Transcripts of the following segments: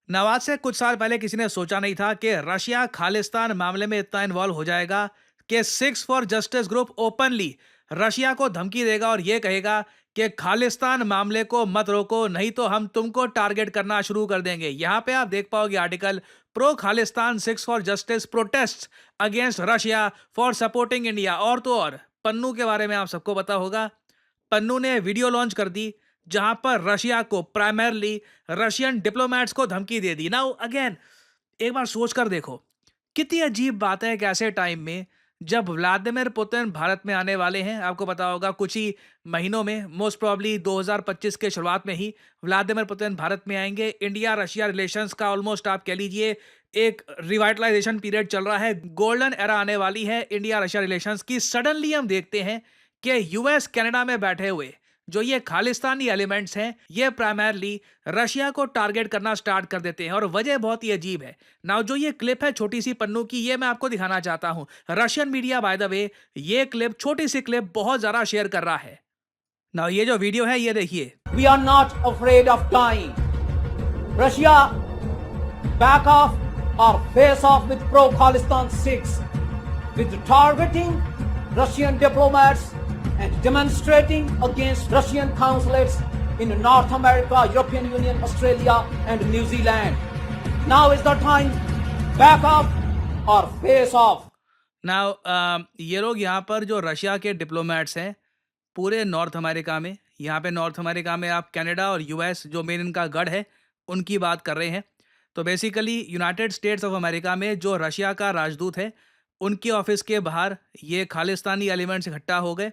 नवाज से कुछ साल पहले किसी ने सोचा नहीं था कि रशिया खालिस्तान मामले में इतना इन्वॉल्व हो जाएगा कि six for justice group openly Russia को धमकी देगा और यह कहेगा कि खालिस्तान मामले को मत रोको, नहीं तो हम तुमको टारगेट करना शुरू कर देंगे। यहां पे आप देख पाओगे article, pro Khalistan six for justice protest against Russia for supporting India. और तो और पन्नू के बारे में आप सबको पता होगा। पन्नू ने वीडियो लॉन्च कर दी जहां पर रशिया को, प्राइमरली रशियन डिप्लोमेट्स को धमकी दे दी। नाउ अगेन, एक बार सोच कर देखो, कितनी अजीब बात है कि ऐसे टाइम में जब व्लादिमीर पुतिन भारत में आने वाले हैं। आपको पता होगा कुछ ही महीनों में, मोस्ट प्रॉब्ली 2025 के शुरुआत में ही व्लादिमीर पुतिन भारत में आएंगे। इंडिया रशिया रिलेशंस का ऑलमोस्ट आप कह लीजिए एक रिवाइटलाइजेशन पीरियड चल रहा है, गोल्डन एरा आने वाली है इंडिया रशिया रिलेशंस की। सडनली हम देखते हैं कि यूएस कनाडा में बैठे हुए जो ये खालिस्तानी एलिमेंट्स हैं, ये प्राइमरली रशिया को टारगेट करना स्टार्ट कर देते हैं और वजह बहुत ही अजीब है। नाउ जो ये क्लिप है छोटी सी पन्नू की, ये मैं आपको दिखाना चाहता हूं। Russian media by the way ये क्लिप, छोटी सी क्लिप, बहुत ज्यादा शेयर कर रहा है। नाउ ये जो वीडियो है ये देखिए। We are not afraid of dying. Russia, back off or face off with pro-Khalistan 6, with targeting Russian diplomats and demonstrating against Russian consulates in North America, European Union, Australia and New Zealand. Now is the time, back off or face off. Now ये लोग यहाँ पर जो Russia के diplomats हैं पूरे north America में, यहाँ पे नॉर्थ अमेरिका में आप कनाडा और यूएस जो मेन इनका गढ़ है उनकी बात कर रहे हैं। तो basically United states of America में जो रशिया का राजदूत है उनके ऑफिस के बाहर ये खालिस्तानी एलिमेंट्स इकट्ठा हो गए,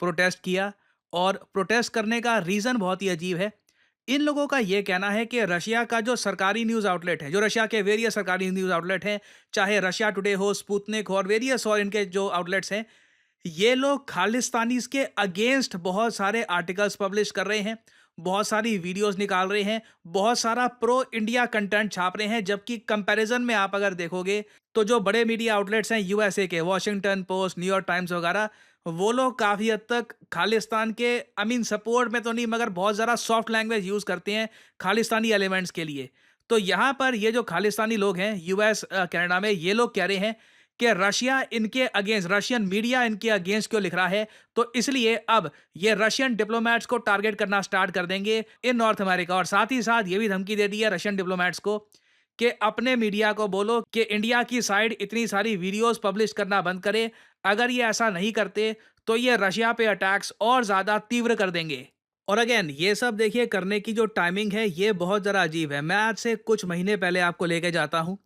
प्रोटेस्ट किया। और प्रोटेस्ट करने का रीज़न बहुत ही अजीब है। इन लोगों का ये कहना है कि रशिया का जो सरकारी न्यूज़ आउटलेट है, जो रशिया के वेरियस सरकारी न्यूज़ आउटलेट हैं, चाहे रशिया टुडे हो, स्पुतनिक हो और वेरियस और इनके जो आउटलेट्स हैं, ये लोग खालिस्तानीज़ के अगेंस्ट बहुत सारे आर्टिकल्स पब्लिश कर रहे हैं, बहुत सारी वीडियोस निकाल रहे हैं, बहुत सारा प्रो इंडिया कंटेंट छाप रहे हैं। जबकि कंपैरिजन में आप अगर देखोगे तो जो बड़े मीडिया आउटलेट्स हैं यूएसए के, वॉशिंगटन पोस्ट, न्यूयॉर्क टाइम्स वगैरह, वो लोग काफ़ी हद तक खालिस्तान के सपोर्ट में तो नहीं, मगर बहुत ज़्यादा सॉफ्ट लैंग्वेज यूज़ करते हैं खालिस्तानी एलिमेंट्स के लिए। तो यहाँ पर ये जो खालिस्तानी लोग हैं यूएस कनाडा में, ये लोग कह रहे हैं कि रशिया इनके अगेंस्ट, रशियन मीडिया इनके अगेंस्ट क्यों लिख रहा है, तो इसलिए अब ये रशियन डिप्लोमेट्स को टारगेट करना स्टार्ट कर देंगे इन नॉर्थ अमेरिका। और साथ ही साथ ये भी धमकी दे दी है रशियन डिप्लोमेट्स को कि अपने मीडिया को बोलो कि इंडिया की साइड इतनी सारी वीडियोस पब्लिश करना बंद करे। अगर ये ऐसा नहीं करते तो ये रशिया पे अटैक्स और ज़्यादा तीव्र कर देंगे। और अगेन ये सब देखिए करने की जो टाइमिंग है ये बहुत ज़रा अजीब है। मैं आज से कुछ महीने पहले आपको लेके जाता हूँ।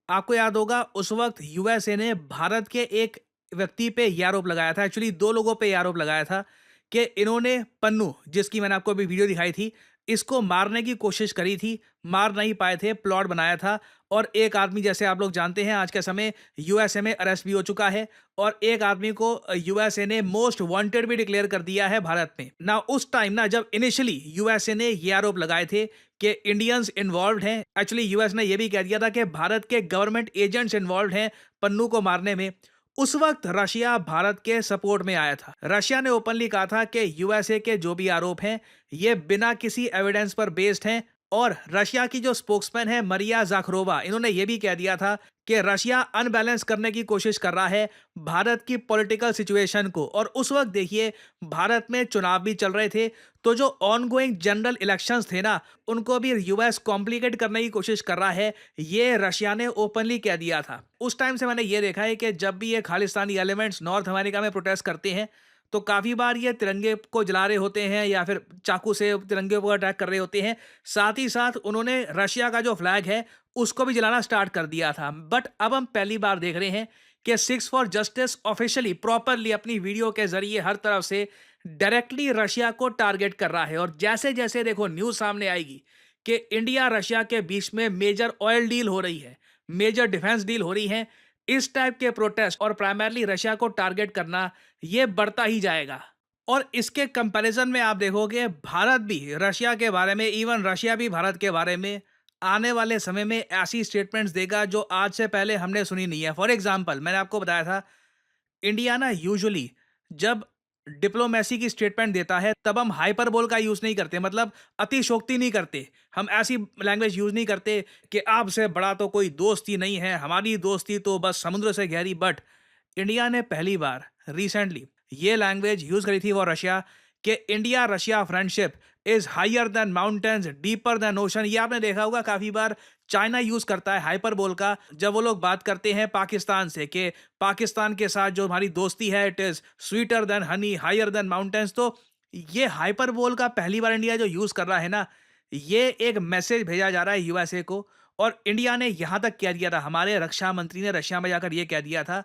आपको याद होगा उस वक्त यूएसए ने भारत के एक व्यक्ति पे ये आरोप लगाया था, एक्चुअली दो लोगों पे ये आरोप लगाया था कि इन्होंने पन्नू, जिसकी मैंने आपको अभी वीडियो दिखाई थी, इसको मारने की कोशिश करी थी, मार नहीं पाए थे, प्लॉट बनाया था। और एक आदमी, जैसे आप लोग जानते हैं, आज के समय यूएसए में अरेस्ट भी हो चुका है और एक आदमी को यूएसए ने मोस्ट वांटेड भी डिक्लेयर कर दिया है भारत में। ना उस टाइम ना जब इनिशियली यूएसए ने ये आरोप लगाए थे कि इंडियंस इन्वॉल्व हैं, एक्चुअली यूएस ने यह भी कह दिया था कि भारत के गवर्नमेंट एजेंट्स इन्वॉल्व हैं पन्नू को मारने में, उस वक्त रशिया भारत के सपोर्ट में आया था। रशिया ने ओपनली कहा था कि यूएसए के जो भी आरोप हैं ये बिना किसी एविडेंस पर बेस्ड हैं। और रशिया की जो स्पोक्समैन है मरिया जाखरोवा, इन्होंने ये भी कह दिया था कि रशिया अनबैलेंस करने की कोशिश कर रहा है भारत की पॉलिटिकल सिचुएशन को। और उस वक्त देखिए भारत में चुनाव भी चल रहे थे, तो जो ऑनगोइंग जनरल इलेक्शंस थे ना, उनको भी यूएस कॉम्प्लिकेट करने की कोशिश कर रहा है, ये रशिया ने ओपनली कह दिया था। उस टाइम से मैंने ये देखा है कि जब भी ये खालिस्तानी एलिमेंट्स नॉर्थ अमेरिका में प्रोटेस्ट करते हैं तो काफ़ी बार ये तिरंगे को जला रहे होते हैं या फिर चाकू से तिरंगे को अटैक कर रहे होते हैं। साथ ही साथ उन्होंने रशिया का जो फ्लैग है उसको भी जलाना स्टार्ट कर दिया था। बट अब हम पहली बार देख रहे हैं कि six for justice officially properly अपनी वीडियो के जरिए हर तरफ से डायरेक्टली रशिया को टारगेट कर रहा है। और जैसे जैसे देखो न्यूज़ सामने आएगी कि इंडिया रशिया के बीच में मेजर ऑयल डील हो रही है, मेजर डिफेंस डील हो रही है, इस टाइप के प्रोटेस्ट और प्राइमरली रशिया को टारगेट करना ये बढ़ता ही जाएगा। और इसके कंपैरिजन में आप देखोगे भारत भी रशिया के बारे में, इवन रशिया भी भारत के बारे में आने वाले समय में ऐसी स्टेटमेंट्स देगा जो आज से पहले हमने सुनी नहीं है। फॉर एग्जांपल मैंने आपको बताया था इंडिया ना यूजुअली जब डिप्लोमेसी की स्टेटमेंट देता है, तब हम हाइपरबोल का यूज़ नहीं करते, मतलब अतिशयोक्ति नहीं करते। हम ऐसी लैंग्वेज यूज़ नहीं करते कि आपसे बड़ा तो कोई दोस्त ही नहीं है, हमारी दोस्ती तो बस समुद्र से गहरी। बट इंडिया ने पहली बार रिसेंटली ये लैंग्वेज यूज़ करी थी फॉर रशिया कि India Russia friendship is higher than mountains, deeper than ocean. ये आपने देखा होगा काफ़ी बार चाइना यूज़ करता है हाइपरबोल का जब वो लोग बात करते हैं पाकिस्तान से, कि पाकिस्तान के साथ जो हमारी दोस्ती है it is sweeter than honey, higher than mountains. तो ये हाइपरबोल का पहली बार इंडिया जो यूज़ कर रहा है ना, ये एक मैसेज भेजा जा रहा है यूएसए को। और इंडिया ने यहाँ तक कह दिया था, हमारे रक्षा मंत्री ने रशिया में जाकर ये कह दिया था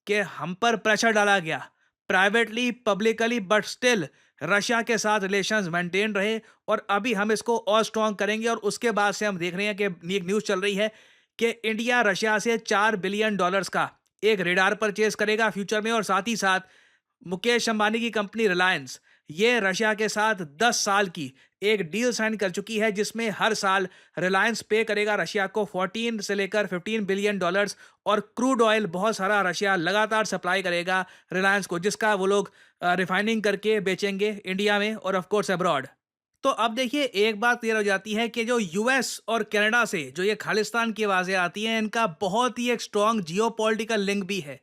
कि हम पर प्रेशर डाला गया privately publicly, but still Russia के साथ रिलेशंस मेंटेन रहे और अभी हम इसको और स्ट्रॉन्ग करेंगे। और उसके बाद से हम देख रहे हैं कि एक न्यूज़ चल रही है कि इंडिया रशिया से $4 बिलियन का एक रेडार परचेज करेगा फ्यूचर में। और साथ ही साथ मुकेश अंबानी की कंपनी रिलायंस ये रशिया के साथ 10 साल की एक डील साइन कर चुकी है, जिसमें हर साल रिलायंस पे करेगा रशिया को 14 से लेकर $15 बिलियन। और क्रूड ऑयल बहुत सारा रशिया लगातार सप्लाई करेगा रिलायंस को, जिसका वो लोग रिफाइनिंग करके बेचेंगे इंडिया में और ऑफ कोर्स अब्रॉड। तो अब देखिए एक बात क्लियर हो जाती है कि जो यूएस और कनाडा से जो ये खालिस्तान की आवाज़ें आती हैं, इनका बहुत ही एक स्ट्रॉन्ग जियोपॉलिटिकल लिंक भी है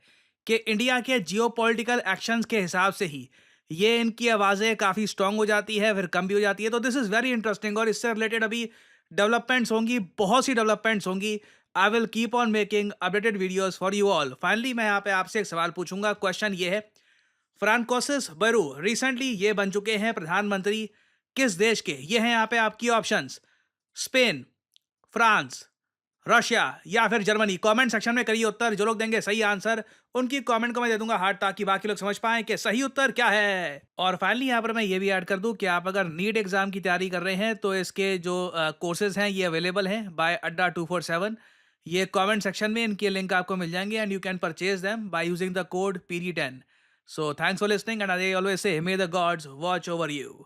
कि इंडिया के जियोपॉलिटिकल एक्शंस के हिसाब से ही ये इनकी आवाज़ें काफ़ी स्ट्रॉन्ग हो जाती है, फिर कम भी हो जाती है। तो दिस इज़ वेरी इंटरेस्टिंग और इससे रिलेटेड अभी डेवलपमेंट्स होंगी, बहुत सी डेवलपमेंट्स होंगी। I will keep on making updated videos for you all. Finally मैं यहाँ पे आपसे एक सवाल पूछूंगा। क्वेश्चन ये है, फ्रांकोसिस बरू रिसेंटली ये बन चुके हैं प्रधानमंत्री किस देश के? ये हैं यहाँ पे आपकी ऑप्शंस, स्पेन, फ्रांस, रशिया या फिर जर्मनी। कमेंट सेक्शन में करिए उत्तर। जो लोग देंगे सही आंसर उनकी कमेंट को मैं दे दूंगा हार्ट, ताकि बाकी लोग समझ पाएं कि सही उत्तर क्या है। और फाइनली यहाँ पर मैं ये भी ऐड कर दूं कि आप अगर नीट एग्जाम की तैयारी कर रहे हैं तो इसके जो कोर्सेज हैं ये अवेलेबल हैं बाय अड्डा 247। ये कमेंट सेक्शन में इनके लिंक आपको मिल जाएंगे and you can purchase them by using the code PD10। So thanks for listening and I always say may the gods watch over you.